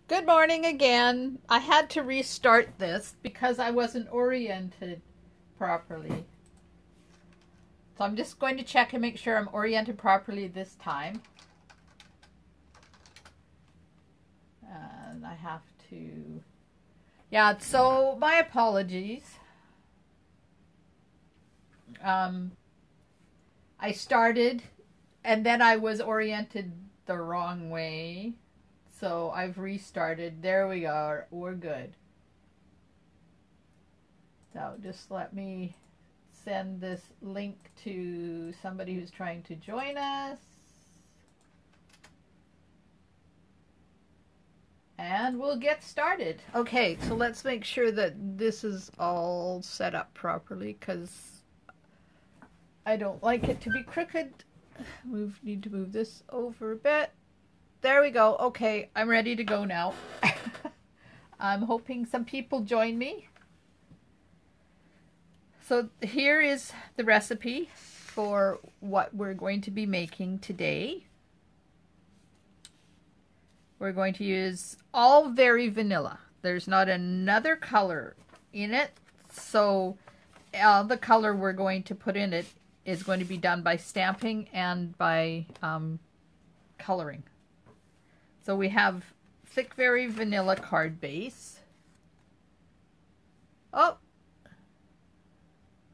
Good morning again. I had to restart this because I wasn't oriented properly. So I'm just going to check and make sure I'm oriented properly this time. And I have to... Yeah, so my apologies. I started and then I was oriented the wrong way. So I've restarted. There we go. We're good. So just let me send this link to somebody who's trying to join us. And we'll get started. Okay, so let's make sure that this is all set up properly because I don't like it to be crooked. We need to move this over a bit. There we go. Okay, I'm ready to go now. I'm hoping some people join me. So here is the recipe for what we're going to be making today. We're going to use all very vanilla. There's not another color in it, so the color we're going to put in it is going to be done by stamping and by coloring. So we have thick very vanilla card base. Oh!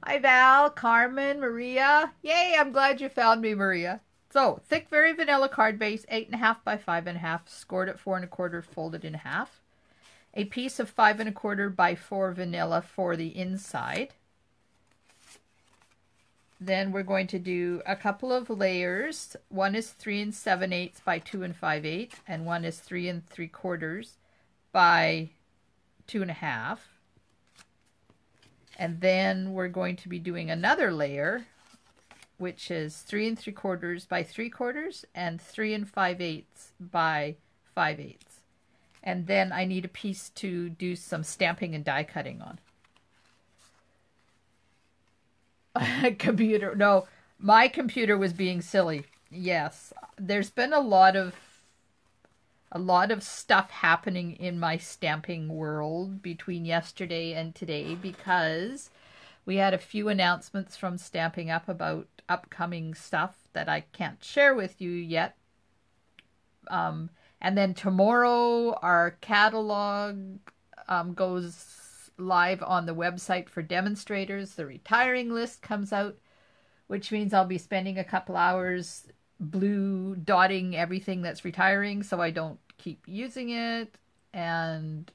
Hi Val, Carmen, Maria. Yay, I'm glad you found me, Maria. So, thick very vanilla card base, 8.5 by 5.5, scored at 4 1/4, folded in half. A piece of 5 1/4 by 4 vanilla for the inside. Then we're going to do a couple of layers. One is 3 7/8 by 2 5/8, and one is 3 3/4 by 2 1/2. And then we're going to be doing another layer, which is 3 3/4 by 3/4 and 3 5/8 by 5/8. And then I need a piece to do some stamping and die cutting on. Computer, no, my computer was being silly. Yes, there's been a lot of stuff happening in my stamping world between yesterday and today because we had a few announcements from Stamping Up about upcoming stuff that I can't share with you yet. And then tomorrow our catalog goes live on the website for demonstrators. The retiring list comes out, which means I'll be spending a couple hours blue dotting everything that's retiring so I don't keep using it. And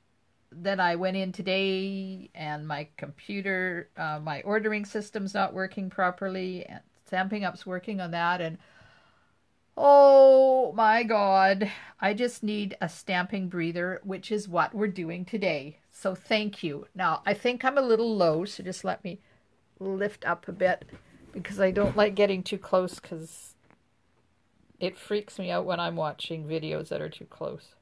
then I went in today and my computer, my ordering system's not working properly, and Stamping Up's working on that, and oh my god, I just need a stamping breather, which is what we're doing today. So thank you. Now, I think I'm a little low, so just let me lift up a bit because I don't like getting too close because it freaks me out when I'm watching videos that are too close.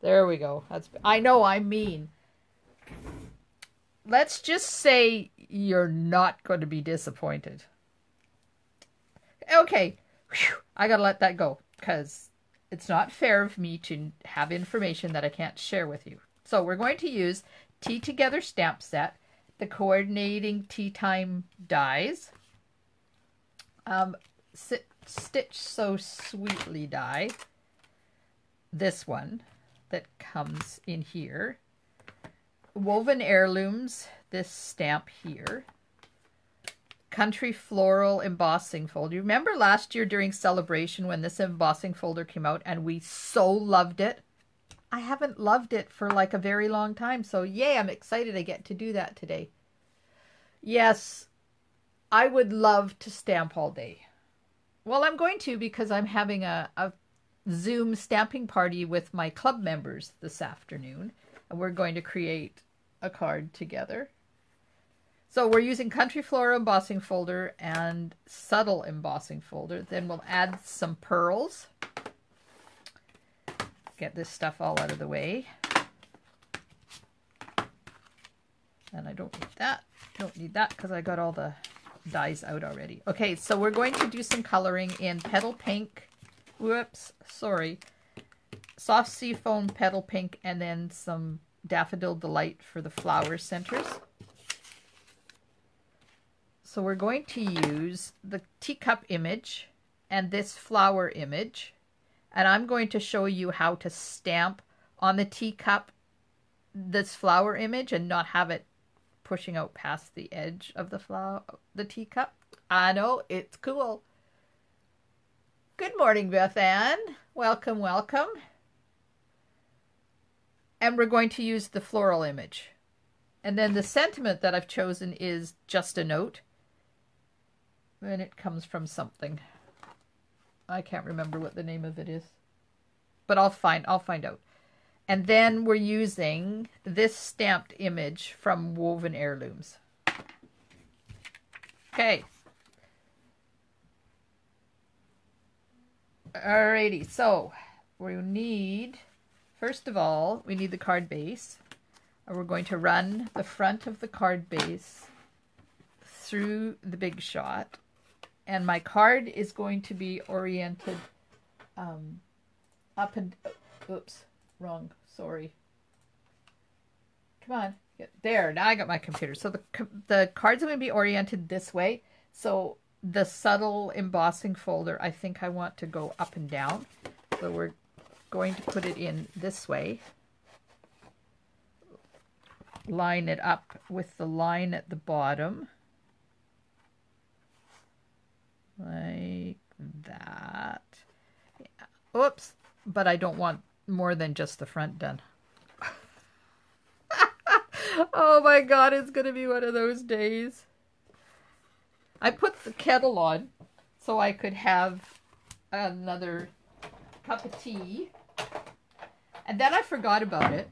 There we go. I know I'm mean. Let's just say you're not going to be disappointed. Okay. Whew. I gotta let that go because it's not fair of me to have information that I can't share with you. So we're going to use Tea Together stamp set, the coordinating tea time dies, Stitch So Sweetly die, this one that comes in here, Woven Heirlooms, this stamp here, Country Floral embossing folder. You remember last year during Celebration when this embossing folder came out and we so loved it? I haven't loved it for like a very long time, so yay, I'm excited I get to do that today. Yes, I would love to stamp all day. Well, I'm going to because I'm having a Zoom stamping party with my club members this afternoon, and we're going to create a card together. So we're using Country Floral embossing folder and Subtle embossing folder. Then we'll add some pearls. Get this stuff all out of the way. And I don't need that. Don't need that because I got all the dies out already. Okay, so we're going to do some coloring in Petal Pink. Whoops, sorry. soft seafoam petal pink, and then some Daffodil Delight for the flower centers. So we're going to use the teacup image and this flower image, and I'm going to show you how to stamp on the teacup this flower image and not have it pushing out past the edge of the teacup. I know, it's cool. Good morning, Beth Ann. Welcome, welcome. And we're going to use the floral image. And then the sentiment that I've chosen is just a note. And it comes from something. I can't remember what the name of it is. But I'll find out. And then we're using this stamped image from Woven Heirlooms. Okay. Alrighty, so we need, first of all, we need the card base. And we're going to run the front of the card base through the Big Shot. And my card is going to be oriented up and, oops, wrong, sorry. Come on, there, now I got my computer. So the cards are going to be oriented this way. So the subtle embossing folder, I think I want to go up and down. So we're going to put it in this way. Line it up with the line at the bottom. Like that. Yeah. Oops, but I don't want more than just the front done. Oh my God, it's going to be one of those days. I put the kettle on so I could have another cup of tea. And then I forgot about it.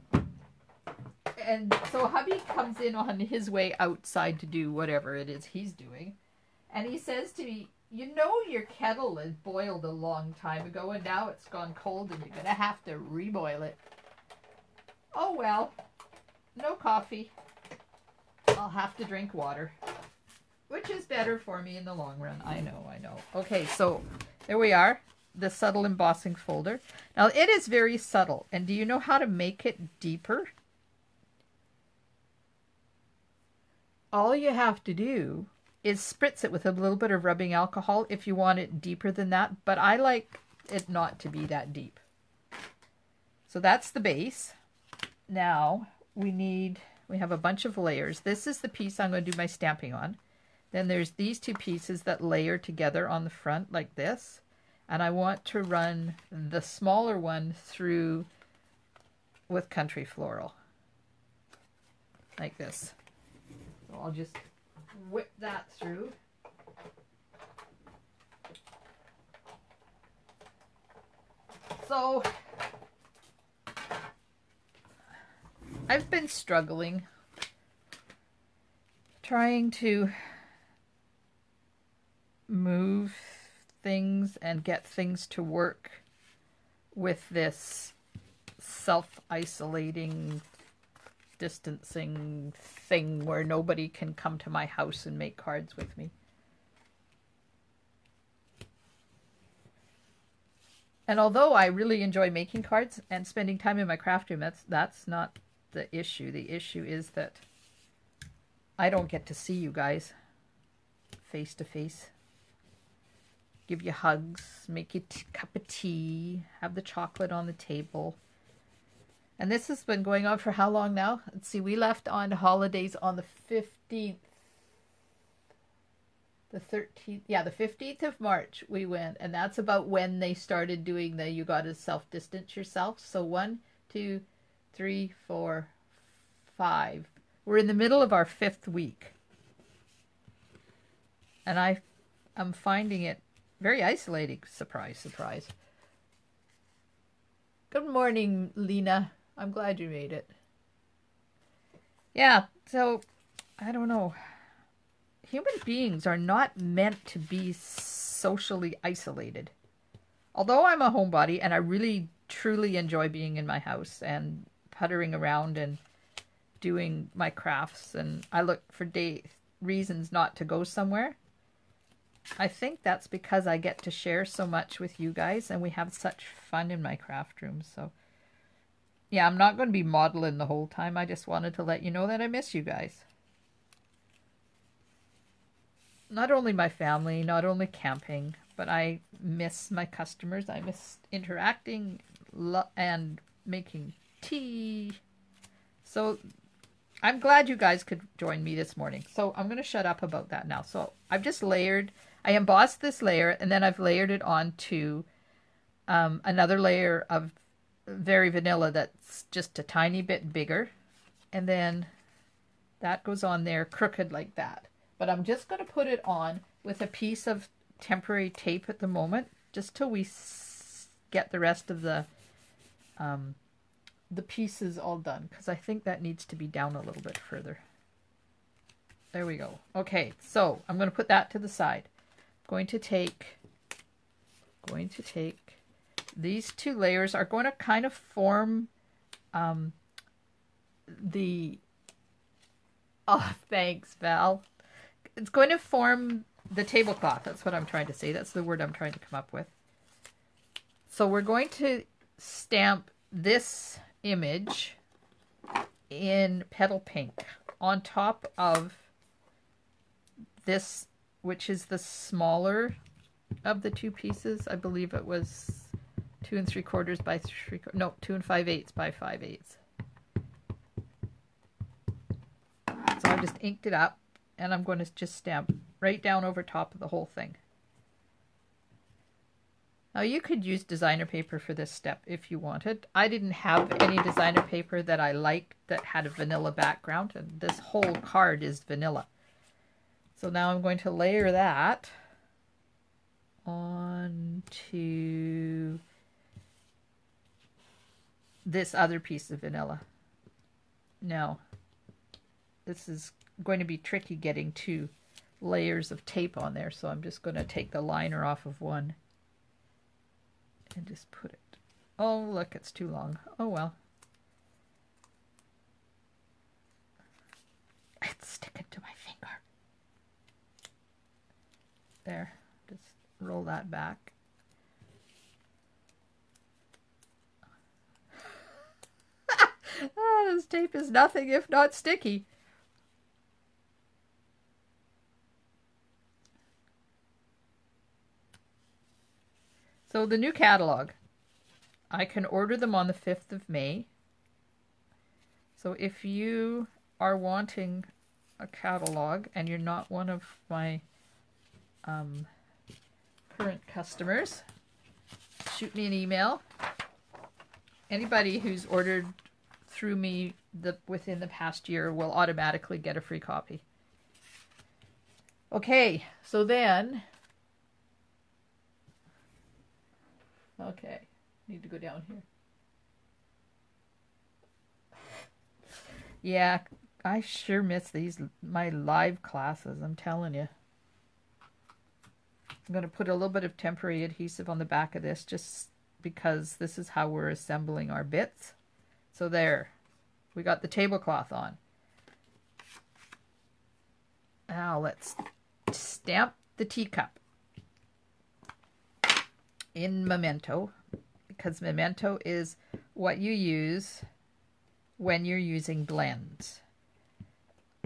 And so hubby comes in on his way outside to do whatever it is he's doing. And he says to me, you know your kettle is boiled a long time ago and now it's gone cold and you're going to have to reboil it. Oh well, no coffee. I'll have to drink water. Which is better for me in the long run. I know, I know. Okay, so there we are. The subtle embossing folder. Now it is very subtle. And do you know how to make it deeper? All you have to do is spritz it with a little bit of rubbing alcohol if you want it deeper than that. But I like it not to be that deep. So that's the base. Now we have a bunch of layers. This is the piece I'm going to do my stamping on. Then there's these two pieces that layer together on the front like this. And I want to run the smaller one through with Country Floral. Like this. So I'll just whip that through. So I've been struggling trying to move things and get things to work with this self-isolating, distancing thing where nobody can come to my house and make cards with me. And although I really enjoy making cards and spending time in my craft room, that's not the issue. The issue is that I don't get to see you guys face to face. Give you hugs, make you a cup of tea, have the chocolate on the table. And this has been going on for how long now? Let's see, we left on holidays on the 15th. The 13th, yeah, the 15th of March we went. And that's about when they started doing the you gotta self-distance yourself. So 1, 2, 3, 4, 5. We're in the middle of our 5th week. And I'm finding it very isolating. Surprise, surprise. Good morning, Lena. I'm glad you made it. Yeah, so, I don't know. Human beings are not meant to be socially isolated. Although I'm a homebody and I really, truly enjoy being in my house and puttering around and doing my crafts, and I look for reasons not to go somewhere. I think that's because I get to share so much with you guys and we have such fun in my craft room. So yeah, I'm not going to be modeling the whole time. I just wanted to let you know that I miss you guys. Not only my family, not only camping, but I miss my customers. I miss interacting and making tea. So I'm glad you guys could join me this morning. So I'm going to shut up about that now. So I've just layered, I embossed this layer and then I've layered it onto another layer of very vanilla that's just a tiny bit bigger. And then that goes on there crooked like that. But I'm just going to put it on with a piece of temporary tape at the moment, just till we get the rest of the pieces all done, because I think that needs to be down a little bit further. There we go. Okay, so I'm going to put that to the side. Going to take these two layers are going to kind of form the, oh, thanks, Val. It's going to form the tablecloth. That's what I'm trying to say. That's the word I'm trying to come up with. So we're going to stamp this image in petal pink on top of this, which is the smaller of the two pieces. I believe it was 2 3/4 by 3, no, 2 5/8 by 5/8. So I just inked it up and I'm going to just stamp right down over top of the whole thing. Now you could use designer paper for this step if you wanted. I didn't have any designer paper that I liked that had a vanilla background, and this whole card is vanilla. So now I'm going to layer that onto this other piece of vanilla. Now, this is going to be tricky getting 2 layers of tape on there, so I'm just going to take the liner off of one and just put it. Oh, look, it's too long. Oh, well. It's sticking to my finger. There, just roll that back. Oh, this tape is nothing if not sticky. So the new catalog, I can order them on the 5th of May. So if you are wanting a catalog and you're not one of my current customers, shoot me an email. Anybody who's ordered through me within the past year will automatically get a free copy. Okay, so then, okay, need to go down here. Yeah, I sure miss my live classes, I'm telling you. I'm going to put a little bit of temporary adhesive on the back of this just because this is how we're assembling our bits. So there, we got the tablecloth on. Now let's stamp the teacup in Memento, because Memento is what you use when you're using blends.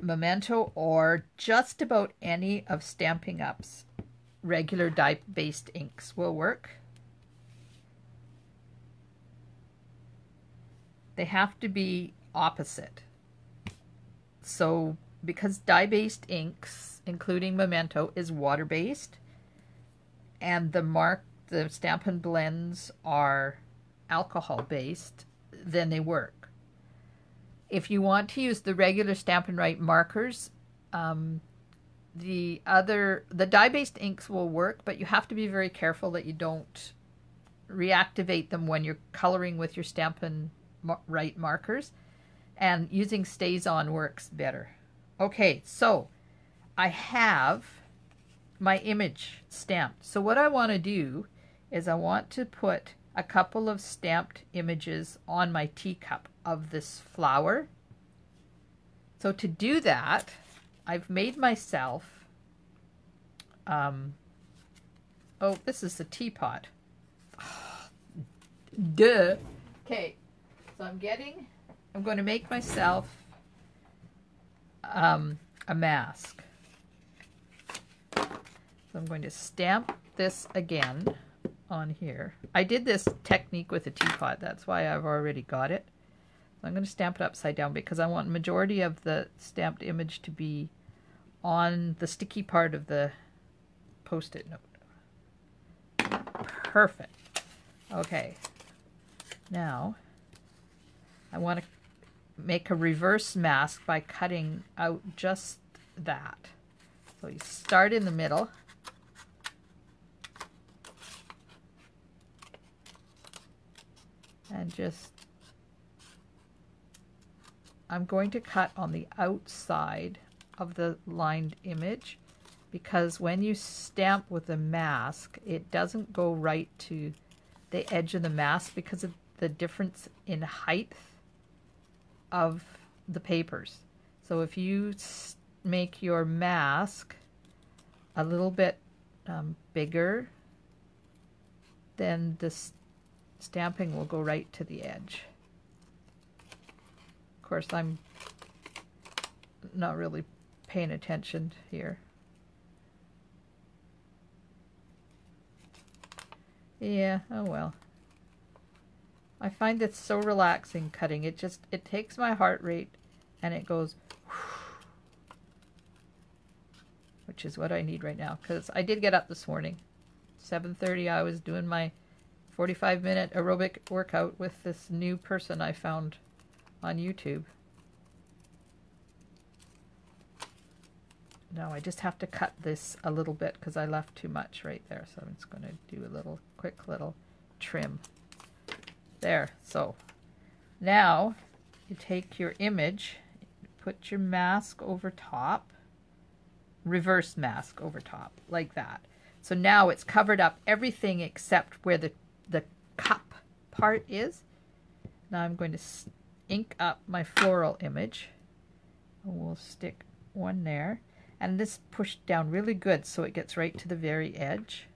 Memento or just about any of Stampin' Up's regular dye-based inks will work. They have to be opposite. So because dye-based inks, including Memento, is water-based, and the Stampin' blends are alcohol-based, then they work. If you want to use the regular Stampin' Right markers, the dye-based inks will work, but you have to be very careful that you don't reactivate them when you're coloring with your Stampin' Right markers, and using StazOn works better. Okay, so I have my image stamped. So what I want to do is I want to put a couple of stamped images on my teacup of this flower. So to do that, I've made myself Oh, this is the teapot. Duh. Okay, so I'm going to make myself a mask. So I'm going to stamp this again on here. I did this technique with a teapot. That's why I've already got it. So I'm going to stamp it upside down because I want the majority of the stamped image to be on the sticky part of the Post-it note. Perfect. Okay. Now, I want to make a reverse mask by cutting out just that. So you start in the middle. And just, I'm going to cut on the outside of the lined image because when you stamp with a mask, it doesn't go right to the edge of the mask because of the difference in height of the papers. So if you make your mask a little bit bigger, then this stamping will go right to the edge. Of course, I'm not really paying attention here. Yeah, oh well. I find it so relaxing cutting. It takes my heart rate and it goes, which is what I need right now. Because I did get up this morning. 7:30 I was doing my 45-minute aerobic workout with this new person I found on YouTube. Now I just have to cut this a little bit because I left too much right there. So I'm just going to do a quick little trim. There. So now you take your image, put your mask over top, reverse mask over top, like that. So now it's covered up everything except where the cup part is. Now I'm going to ink up my floral image. We'll stick one there. And this pushed down really good so it gets right to the very edge.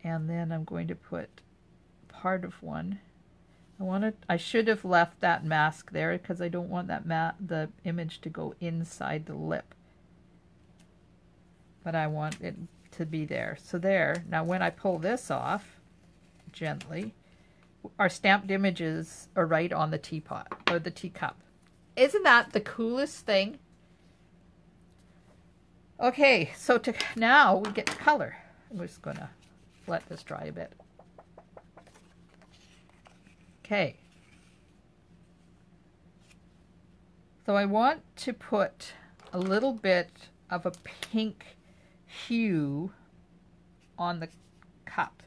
And then I'm going to put part of one. I should have left that mask there because I don't want the image to go inside the lip. But I want it to be there. So there. Now when I pull this off gently, our stamped images are right on the teapot or the teacup. Isn't that the coolest thing? Okay, so now we get to color. I'm just going to let this dry a bit. Okay. So I want to put a little bit of a pink hue on the cup.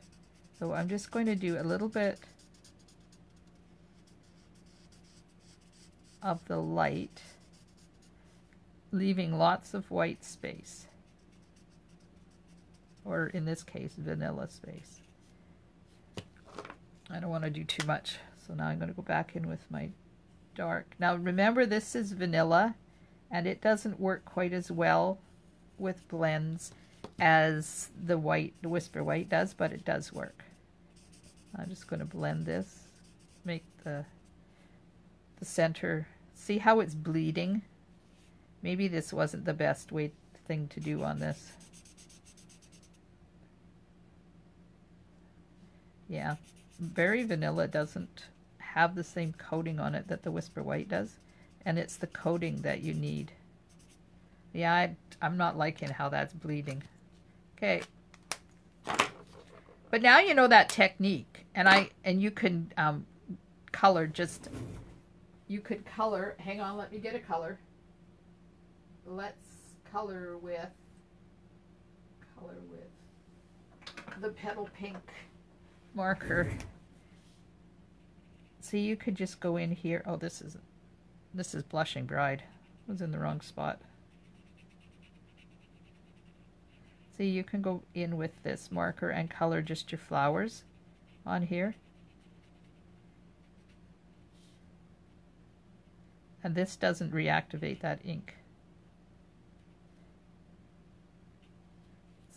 So I'm just going to do a little bit of the light, leaving lots of white space, or in this case vanilla space. I don't want to do too much, so now I'm going to go back in with my dark. Now remember, this is vanilla and it doesn't work quite as well with blends as the Whisper White does, but it does work. I'm just going to blend this, make the center. See how it's bleeding? Maybe this wasn't the best thing to do on this. Yeah, Berry Vanilla doesn't have the same coating on it that the Whisper White does, and it's the coating that you need. Yeah, I'm not liking how that's bleeding. Okay. But now you know that technique, and you can color just. You could color. Hang on, let me get a color. Let's color with the petal pink marker. See, you could just go in here. Oh, this is Blushing Bride. I was in the wrong spot. See, you can go in with this marker and color just your flowers on here. And this doesn't reactivate that ink.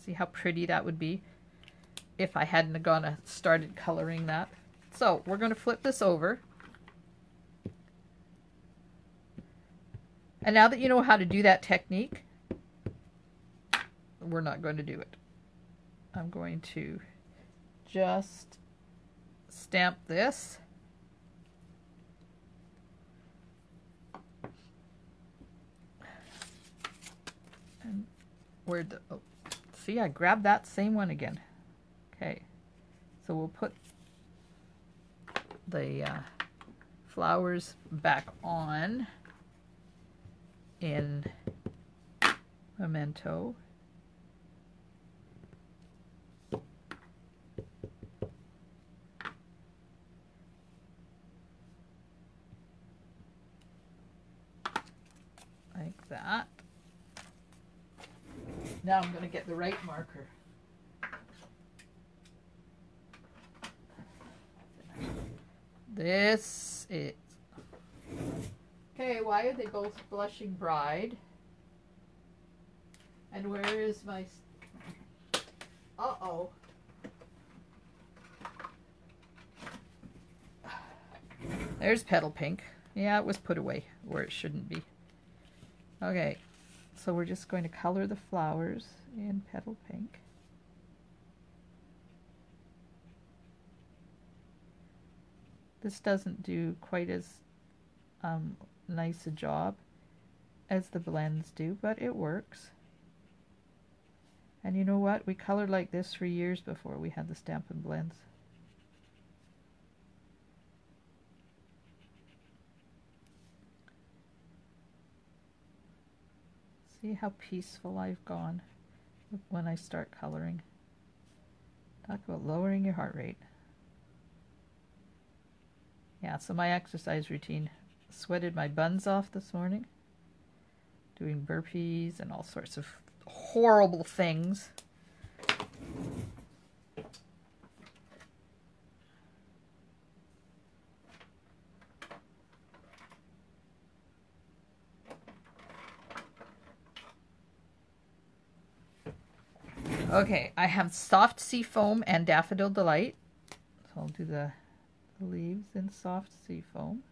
See how pretty that would be if I hadn't started coloring that. So we're going to flip this over. And now that you know how to do that technique, we're not going to do it. I'm going to just stamp this. And where'd the, oh, see, I grabbed that same one again. Okay, so we'll put the flowers back on in Memento. Like that. Now I'm going to get the right marker. This is... Okay, why are they both blushing bride? And where is my... Uh-oh. There's petal pink. Yeah, it was put away where it shouldn't be. Okay, so we're just going to color the flowers in petal pink. This doesn't do quite as nice a job as the blends do, but it works. And you know what? We colored like this for years before we had the Stampin' Blends. See how peaceful I've gone when I start coloring. Talk about lowering your heart rate. Yeah, so my exercise routine. Sweated my buns off this morning. Doing burpees and all sorts of horrible things. Okay, I have Soft Sea Foam and Daffodil Delight. So I'll do the leaves in Soft Sea Foam.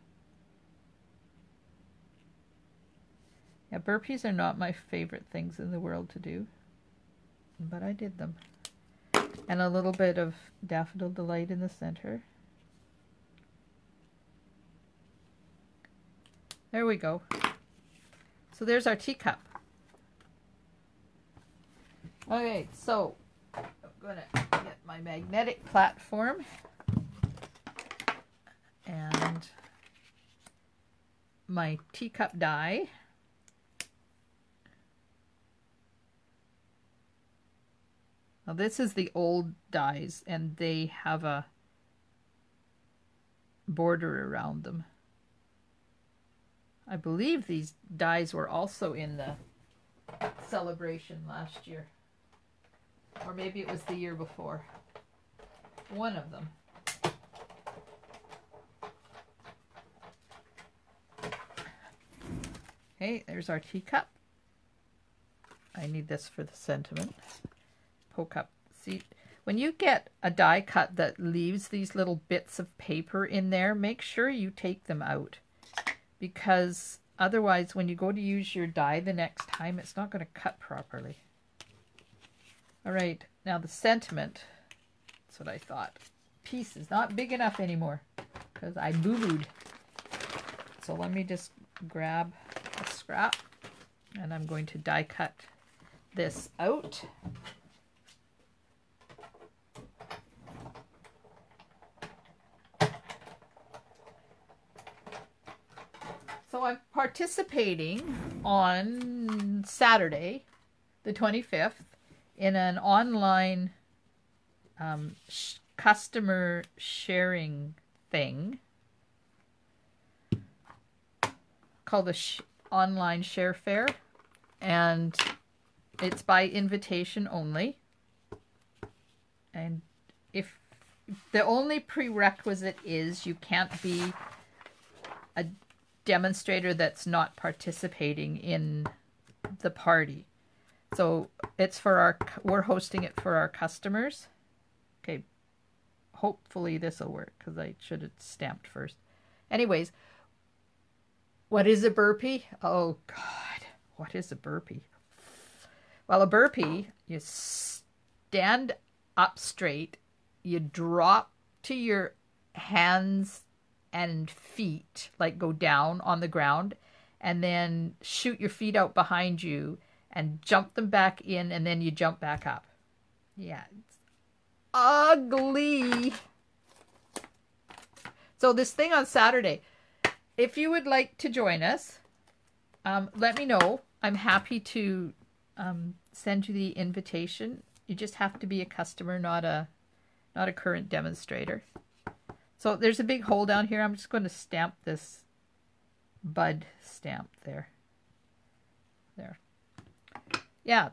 Yeah, burpees are not my favorite things in the world to do, but I did them. And a little bit of Daffodil Delight in the center. There we go. So there's our teacup. Okay, so I'm going to get my magnetic platform and my teacup die. Now this is the old dies, and they have a border around them. I believe these dies were also in the celebration last year. Or maybe it was the year before. One of them. Okay, there's our teacup. I need this for the sentiment. Poke up. See, when you get a die cut that leaves these little bits of paper in there, make sure you take them out. Because otherwise, when you go to use your die the next time, it's not going to cut properly. All right, now the sentiment, that's what I thought. Piece is not big enough anymore because I boo-booed. So let me just grab a scrap and I'm going to die cut this out. So I'm participating on Saturday, the 25th, in an online customer sharing thing called the Online Share Fair, and it's by invitation only. And if the only prerequisite is you can't be a demonstrator that's not participating in the party. So it's for we're hosting it for our customers. Okay, hopefully this will work because I should have stamped first. Anyways, what is a burpee? Oh God, what is a burpee? Well, a burpee, you stand up straight, you drop to your hands and feet, like go down on the ground, and then shoot your feet out behind you and jump them back in, and then you jump back up. Yeah, it's ugly. So this thing on Saturday, if you would like to join us, let me know. I'm happy to send you the invitation. You just have to be a customer, not a current demonstrator. So there's a big hole down here. I'm just going to stamp this bud stamp there. There. Yeah.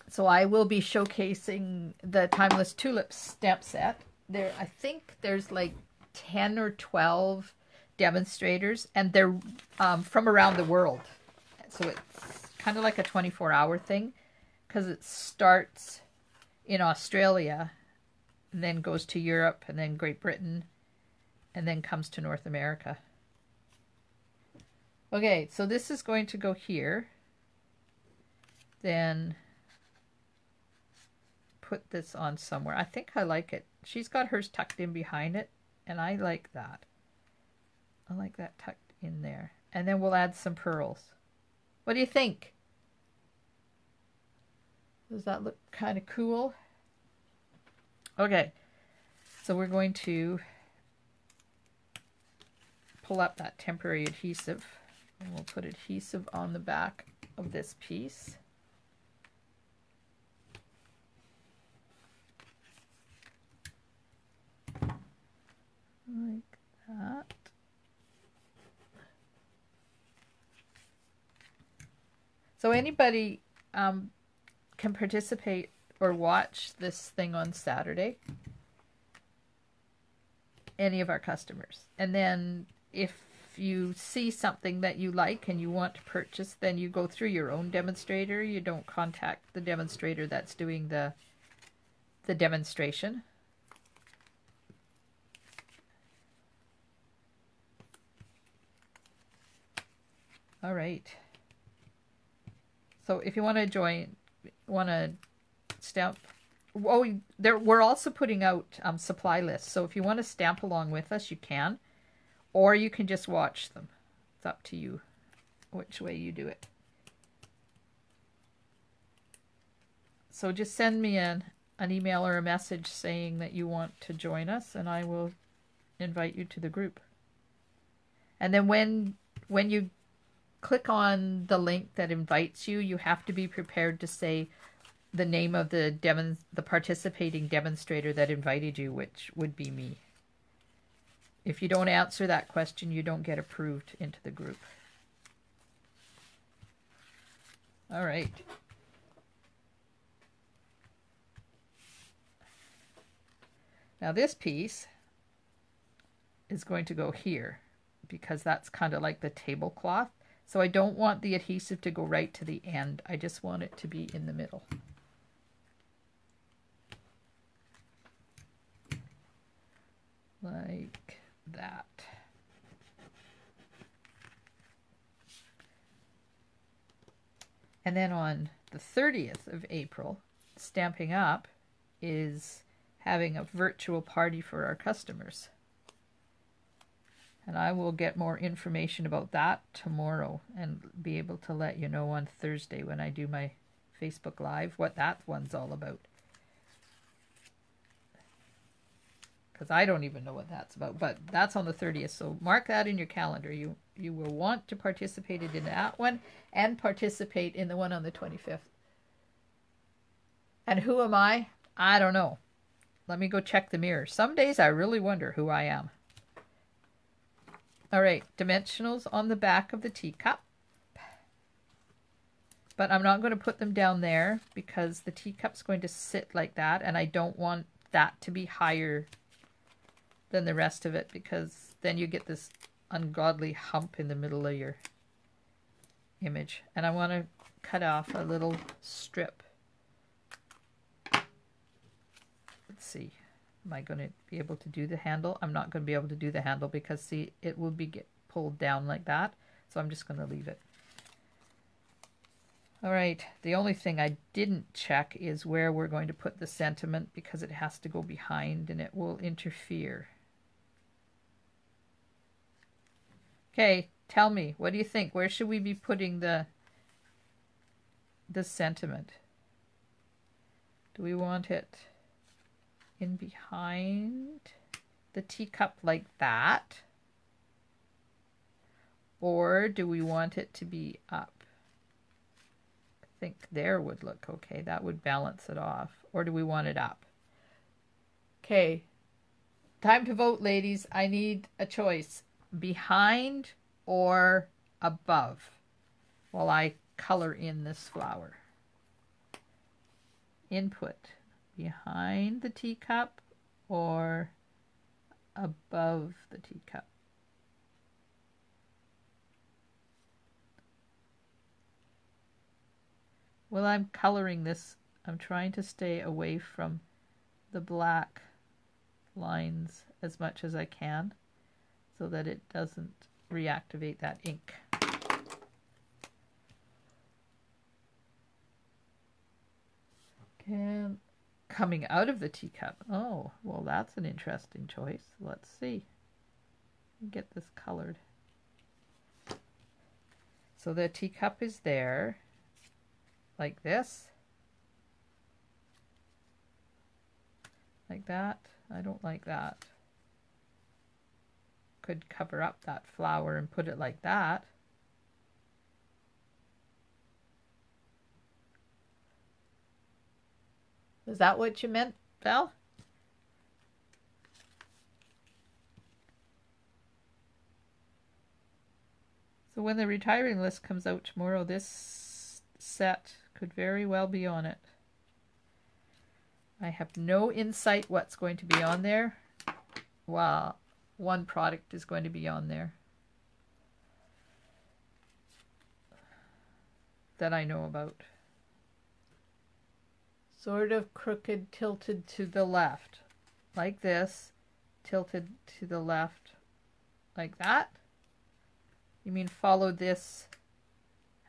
So I will be showcasing the Timeless Tulips stamp set. There, I think there's like 10 or 12 demonstrators, and they're from around the world. So it's kind of like a 24-hour thing, because it starts in Australia and then goes to Europe and then Great Britain and then comes to North America. Okay, so this is going to go here. Then put this on somewhere. I think I like it. She's got hers tucked in behind it, and I like that. I like that tucked in there. And then we'll add some pearls. What do you think? Does that look kind of cool? Okay, so we're going to pull up that temporary adhesive, and we'll put adhesive on the back of this piece. Like that. So anybody can participate or watch this thing on Saturday. Any of our customers. And then if you see something that you like and you want to purchase, then you go through your own demonstrator. You don't contact the demonstrator that's doing the demonstration. All right. So if you want to join, want to stamp, oh, we're also putting out supply lists. So if you want to stamp along with us, you can, or you can just watch them. It's up to you which way you do it. So just send me an email or a message saying that you want to join us, and I will invite you to the group. And then when you click on the link that invites you, you have to be prepared to say the name of the participating demonstrator that invited you, which would be me. If you don't answer that question, you don't get approved into the group. All right. Now this piece is going to go here because that's kind of like the tablecloth. So I don't want the adhesive to go right to the end. I just want it to be in the middle. Like that. And then on the 30th of April, Stamping Up is having a virtual party for our customers. And I will get more information about that tomorrow and be able to let you know on Thursday when I do my Facebook Live what that one's all about. Because I don't even know what that's about, but that's on the 30th, so mark that in your calendar. You will want to participate in that one and participate in the one on the 25th. And who am I? I don't know. Let me go check the mirror. Some days I really wonder who I am. All right, dimensionals on the back of the teacup. But I'm not going to put them down there because the teacup's going to sit like that, and I don't want that to be higher than the rest of it, because then you get this ungodly hump in the middle of your image. And I want to cut off a little strip. Let's see. Am I going to be able to do the handle? I'm not going to be able to do the handle because, see, it will be pulled down like that. So I'm just going to leave it. All right, the only thing I didn't check is where we're going to put the sentiment because it has to go behind and it will interfere. Okay, tell me, what do you think? Where should we be putting the sentiment? Do we want it in behind the teacup like that? Or do we want it to be up? I think there would look okay. That would balance it off. Or do we want it up? Okay. Time to vote, ladies. I need a choice. Behind or above while I color in this flower. Input. Behind the teacup or above the teacup? While I'm coloring this, I'm trying to stay away from the black lines as much as I can so that it doesn't reactivate that ink. And coming out of the teacup. Oh, well, that's an interesting choice. Let's see. Get this colored. So the teacup is there, like this. Like that. I don't like that. Could cover up that flower and put it like that. Is that what you meant, Val? So when the retiring list comes out tomorrow, this set could very well be on it. I have no insight what's going to be on there. Well, one product is going to be on there that I know about. Sort of crooked, tilted to the left, like this, tilted to the left, like that. You mean follow this,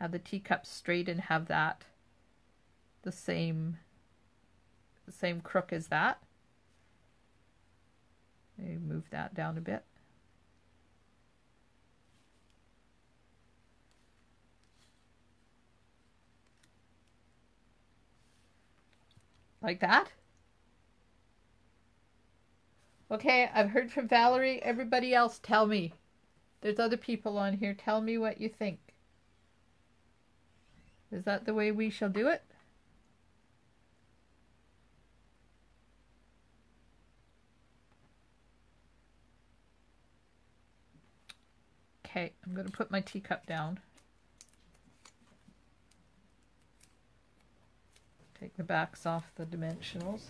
have the teacup straight and have that the same crook as that? Maybe move that down a bit. Like that? Okay, I've heard from Valerie. Everybody else, tell me. There's other people on here. Tell me what you think. Is that the way we shall do it? Okay, I'm going to put my teacup down. Take the backs off the dimensionals.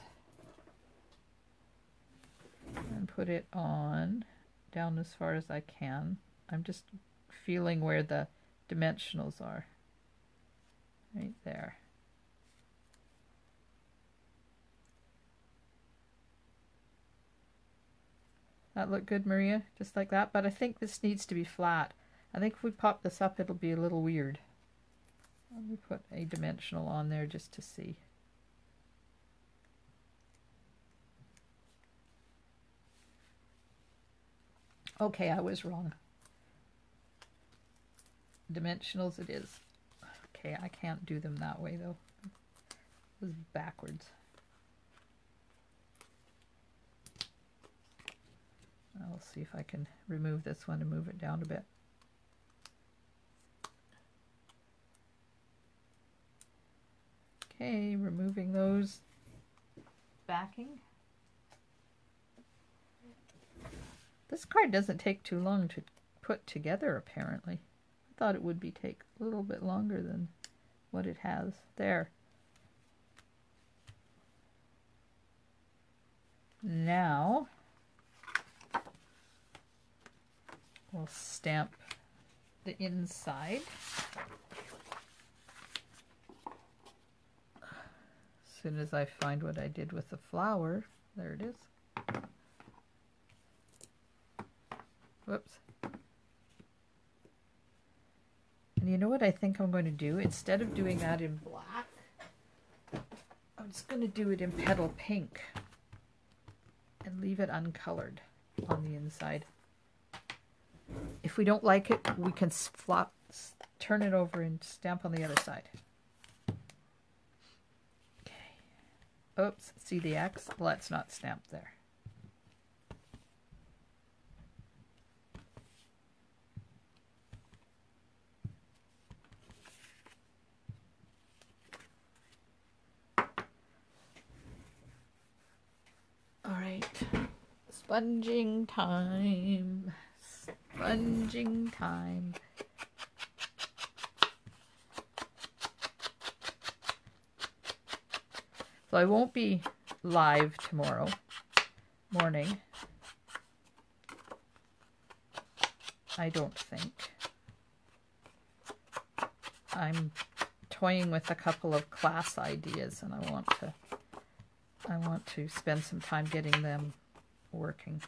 And put it on down as far as I can. I'm just feeling where the dimensionals are. Right there. That look good, Maria? Just like that? But I think this needs to be flat. I think if we pop this up, it'll be a little weird. Let me put a dimensional on there just to see. Okay, I was wrong. Dimensionals it is. Okay, I can't do them that way though. It was backwards. I'll see if I can remove this one and move it down a bit. Okay, removing those backing. This card doesn't take too long to put together, apparently. I thought it would take a little bit longer than what it has. There. Now, we'll stamp the inside. soon as I find what I did with the flower. There it is. Whoops. And you know what I think I'm going to do? Instead of doing that in black, I'm just going to do it in petal pink and leave it uncolored on the inside. If we don't like it, we can turn it over and stamp on the other side. Okay. Oops, see the X? Let's not stamp there. All right, sponging time. Sponging time. So I won't be live tomorrow morning. I don't think. I'm toying with a couple of class ideas and I want to spend some time getting them working.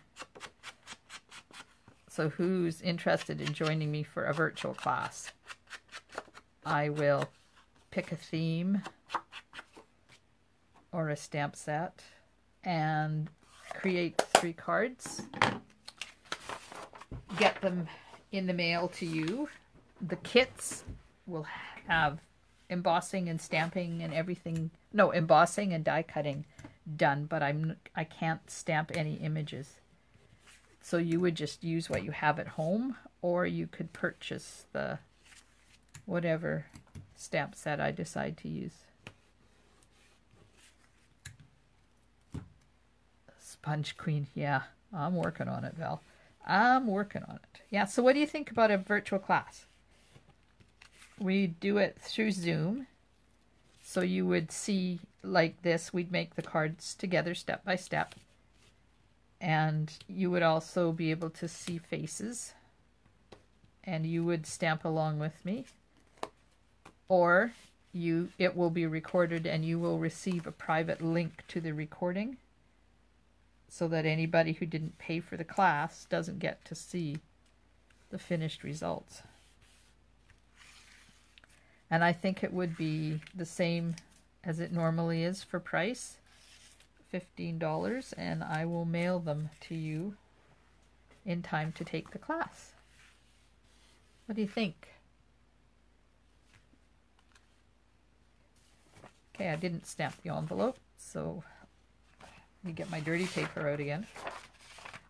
So who's interested in joining me for a virtual class? I will pick a theme or a stamp set and create 3 cards. Get them in the mail to you. The kits will have embossing and stamping and everything. No, embossing and die cutting done, but I can't stamp any images. So you would just use what you have at home, or you could purchase the whatever stamp set I decide to use. Sponge Queen, yeah, I'm working on it, Val. I'm working on it. Yeah, so what do you think about a virtual class? We do it through Zoom. So you would see like this, we'd make the cards together step by step. And you would also be able to see faces. And you would stamp along with me. Or it will be recorded and you will receive a private link to the recording, so that anybody who didn't pay for the class doesn't get to see the finished results. And I think it would be the same as it normally is for price, $15, and I will mail them to you in time to take the class. What do you think? Okay, I didn't stamp the envelope, so let me get my dirty paper out again.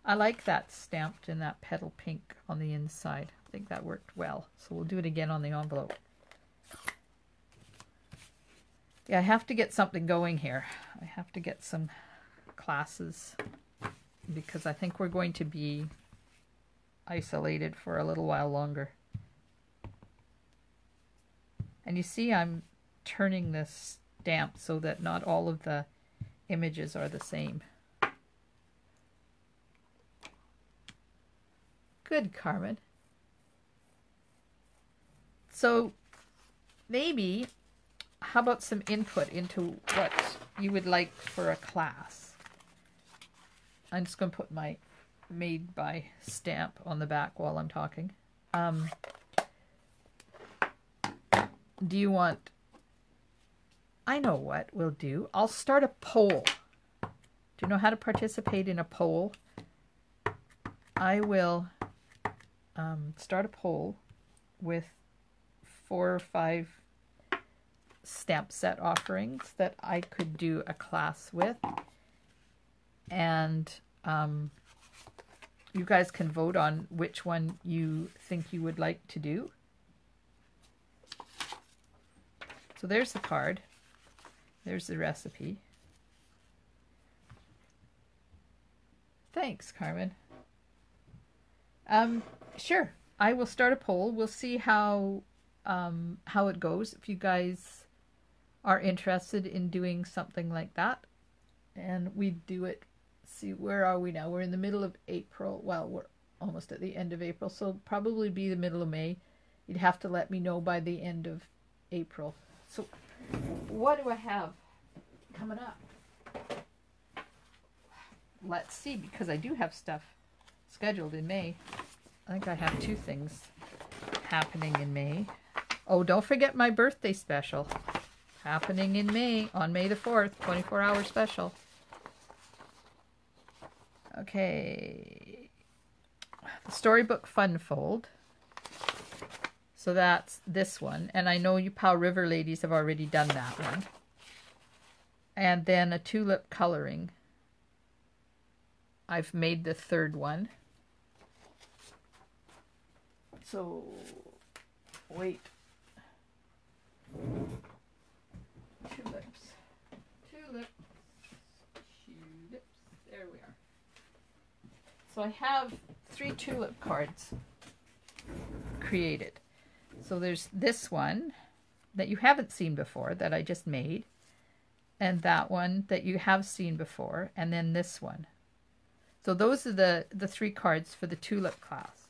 I like that stamped in that petal pink on the inside. I think that worked well, so we'll do it again on the envelope. Yeah, I have to get something going here. I have to get some classes because I think we're going to be isolated for a little while longer. And you see I'm turning this stamp so that not all of the images are the same. Good, Carmen. So maybe, how about some input into what you would like for a class? I'm just going to put my made by stamp on the back while I'm talking. Do you want... I know what we'll do. I'll start a poll. Do you know how to participate in a poll? I will start a poll with 4 or 5 stamp set offerings that I could do a class with. And you guys can vote on which one you think you would like to do. So there's the card. There's the recipe. Thanks, Carmen. Sure, I will start a poll. We'll see how it goes. If you guys are interested in doing something like that, and we do it. See, where are we now? We're in the middle of April. Well, we're almost at the end of April, so it'll probably be the middle of May. You'd have to let me know by the end of April. So what do I have coming up? Let's see, because I do have stuff scheduled in May. I think I have 2 things happening in May. Oh, don't forget my birthday special. Happening in May, on May the 4th, 24-hour special. Okay. The Storybook Fun Fold. So that's this one. And I know you Powell River ladies have already done that one. And then a tulip coloring. I've made the 3rd one. So, wait. Tulips. Tulips. There we are. So I have 3 tulip cards created. So there's this one that you haven't seen before that I just made. And that one that you have seen before. And then this one. So those are the 3 cards for the tulip class.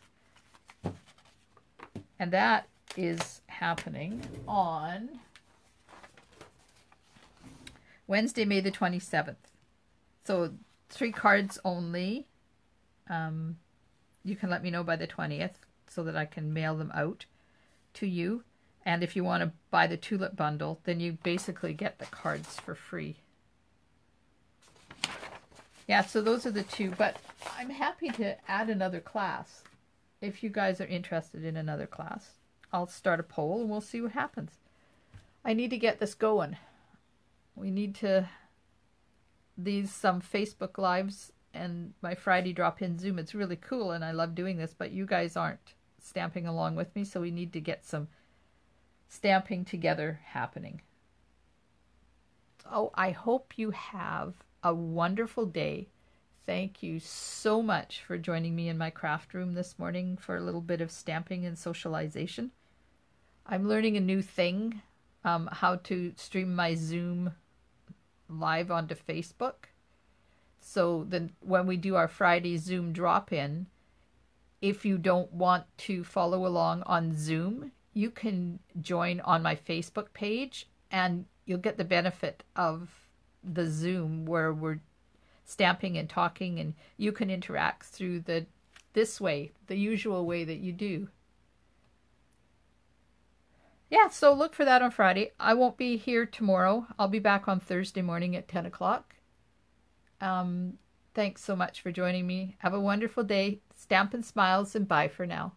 And that is happening on Wednesday, May the 27th. So 3 cards only. You can let me know by the 20th so that I can mail them out to you. And if you want to buy the tulip bundle, then you basically get the cards for free. Yeah, so those are the 2, but I'm happy to add another class. If you guys are interested in another class, I'll start a poll and we'll see what happens. I need to get this going. We need to, some Facebook Lives and my Friday drop-in Zoom. It's really cool and I love doing this, but you guys aren't stamping along with me, so we need to get some stamping together happening. Oh, I hope you have a wonderful day. Thank you so much for joining me in my craft room this morning for a little bit of stamping and socialization. I'm learning a new thing, how to stream my Zoom live onto Facebook. So then when we do our Friday Zoom drop-in, if you don't want to follow along on Zoom, you can join on my Facebook page and you'll get the benefit of the Zoom where we're stamping and talking, and you can interact through this way, the usual way that you do. Yeah, so look for that on Friday. I won't be here tomorrow. I'll be back on Thursday morning at 10 o'clock. Thanks so much for joining me. Have a wonderful day. Stamp and smiles, and bye for now.